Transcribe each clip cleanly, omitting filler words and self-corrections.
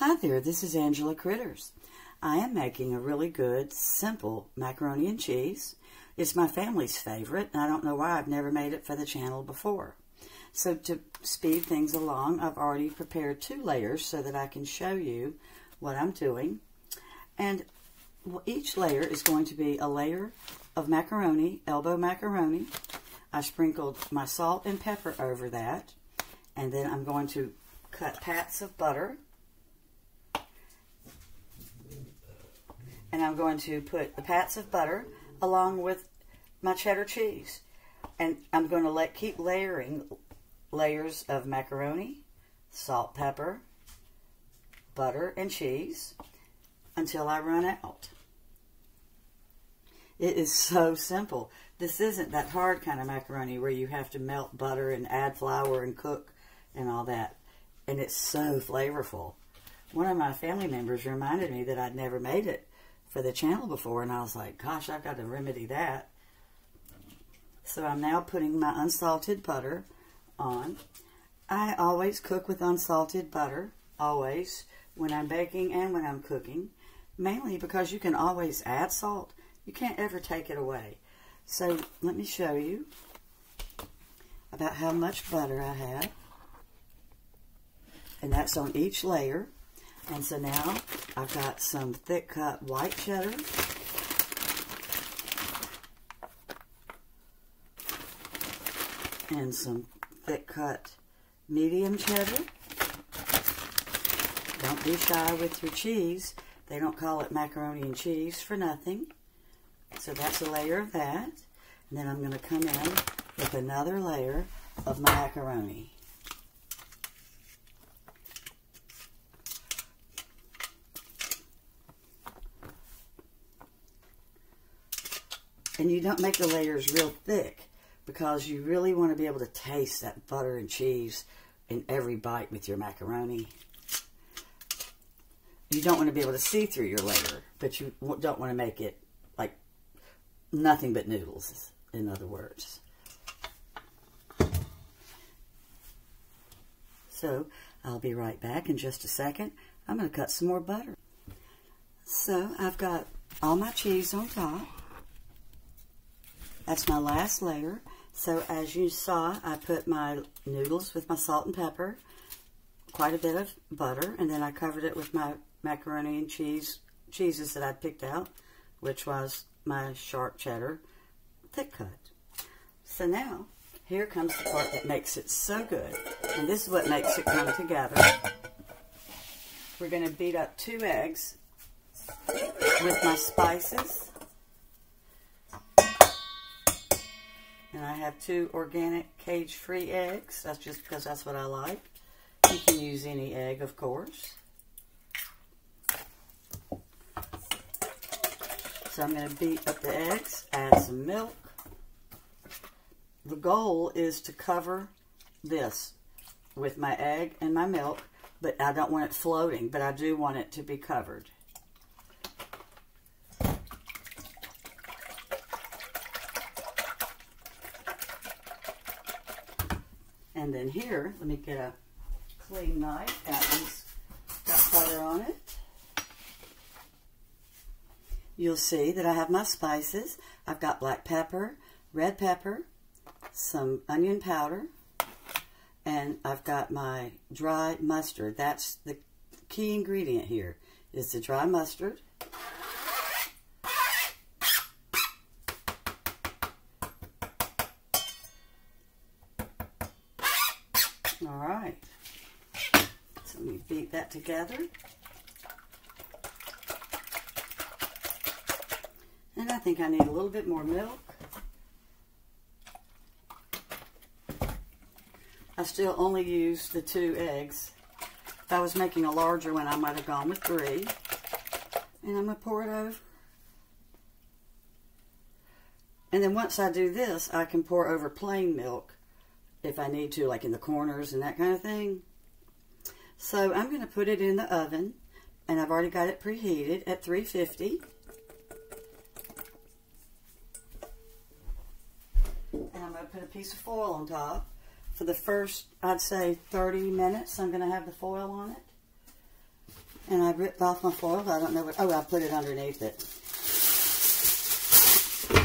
Hi there, this is Angela Critters. I am making a really good, simple macaroni and cheese. It's my family's favorite, and I don't know why I've never made it for the channel before. So to speed things along, I've already prepared 2 layers so that I can show you what I'm doing. And each layer is going to be a layer of macaroni, elbow macaroni. I sprinkled my salt and pepper over that. And then I'm going to cut pats of butter. And I'm going to put the pats of butter along with my cheddar cheese. And I'm going to keep layering layers of macaroni, salt, pepper, butter, and cheese until I run out. It is so simple. This isn't that hard kind of macaroni where you have to melt butter and add flour and cook and all that. And it's so flavorful. One of my family members reminded me that I'd never made it for the channel before, and I was like, gosh, I've got to remedy that. So I'm now putting my unsalted butter on. I always cook with unsalted butter, always, when I'm baking and when I'm cooking, mainly because you can always add salt. You can't ever take it away. So let me show you about how much butter I have. And that's on each layer. And so now I've got some thick cut white cheddar. And some thick cut medium cheddar. Don't be shy with your cheese. They don't call it macaroni and cheese for nothing. So that's a layer of that. And then I'm going to come in with another layer of my macaroni. And you don't make the layers real thick because you really want to be able to taste that butter and cheese in every bite with your macaroni. You don't want to be able to see through your layer, but you don't want to make it like nothing but noodles, in other words. So I'll be right back in just a second. I'm going to cut some more butter. So I've got all my cheese on top. That's my last layer. So as you saw, I put my noodles with my salt and pepper, quite a bit of butter, and then I covered it with my macaroni and cheeses that I picked out, which was my sharp cheddar thick cut. So now, here comes the part that makes it so good. And this is what makes it come together. We're going to beat up 2 eggs with my spices. And I have 2 organic cage-free eggs. That's just because that's what I like. You can use any egg, of course. So I'm going to beat up the eggs, add some milk. The goal is to cover this with my egg and my milk, but I don't want it floating, but I do want it to be covered. And then here, let me get a clean knife. That one's got butter on it. You'll see that I have my spices. I've got black pepper, red pepper, some onion powder, and I've got my dry mustard. That's the key ingredient here, is the dry mustard. All right, so let me beat that together. And I think I need a little bit more milk. I still only used the 2 eggs. If I was making a larger one, I might have gone with 3. And I'm going to pour it over. And then once I do this, I can pour over plain milk if I need to, like in the corners and that kind of thing. So I'm going to put it in the oven, and I've already got it preheated at 350. And I'm going to put a piece of foil on top. For the first, I'd say 30 minutes, I'm going to have the foil on it. And I ripped off my foil. I don't know what, oh, I put it underneath it.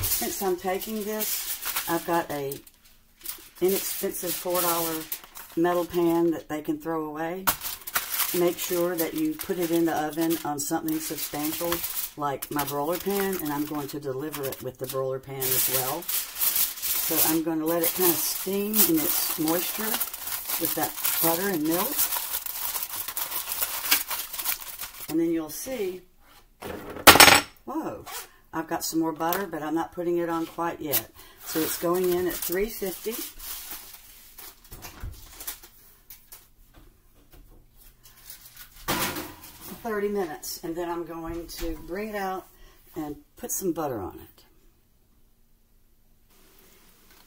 Since I'm taking this, I've got a inexpensive $4 metal pan that they can throw away. Make sure that you put it in the oven on something substantial like my broiler pan, and I'm going to deliver it with the broiler pan as well. So I'm going to let it kind of steam in its moisture with that butter and milk. And then you'll see, whoa, I've got some more butter, but I'm not putting it on quite yet. So it's going in at 350. For 30 minutes. And then I'm going to bring it out and put some butter on it.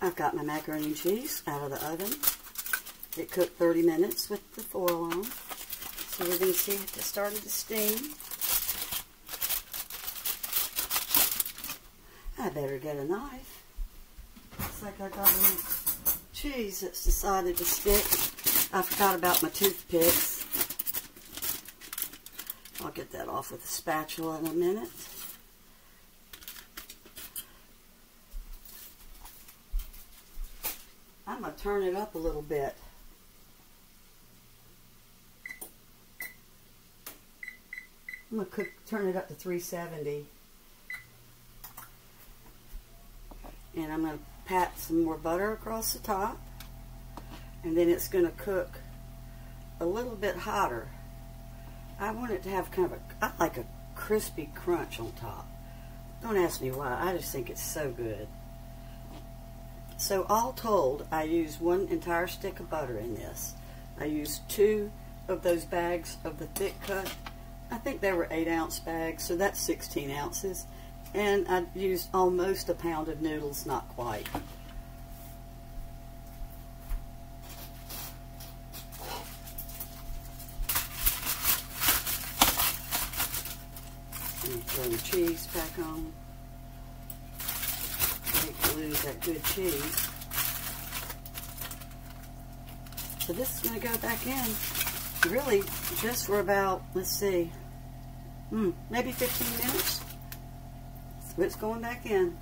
I've got my macaroni and cheese out of the oven. It cooked 30 minutes with the foil on. So we're going to see if it started to steam. I better get a knife. Looks like I got a little cheese that's decided to stick. I forgot about my toothpicks. I'll get that off with a spatula in a minute. I'm going to turn it up a little bit. I'm going to turn it up to 370. And I'm going to pat some more butter across the top. And then it's going to cook a little bit hotter. I want it to have kind of I like a crispy crunch on top. Don't ask me why. I just think it's so good. So all told, I used 1 entire stick of butter in this. I used 2 of those bags of the thick cut. I think they were 8-ounce bags, so that's 16 ounces. And I used almost a pound of noodles, not quite. And throw the cheese back on. I hate to lose that good cheese. So this is going to go back in. Really, just for about, let's see, maybe 15 minutes. So it's going back in.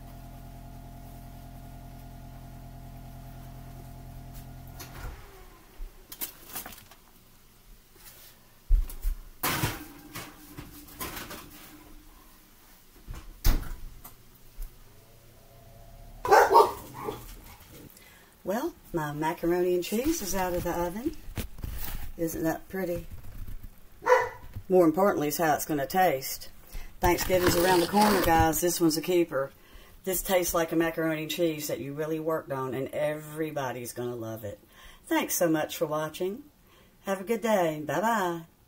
Well, my macaroni and cheese is out of the oven. Isn't that pretty? More importantly is how it's going to taste. Thanksgiving's around the corner, guys. This one's a keeper. This tastes like a macaroni and cheese that you really worked on, and everybody's going to love it. Thanks so much for watching. Have a good day. Bye-bye.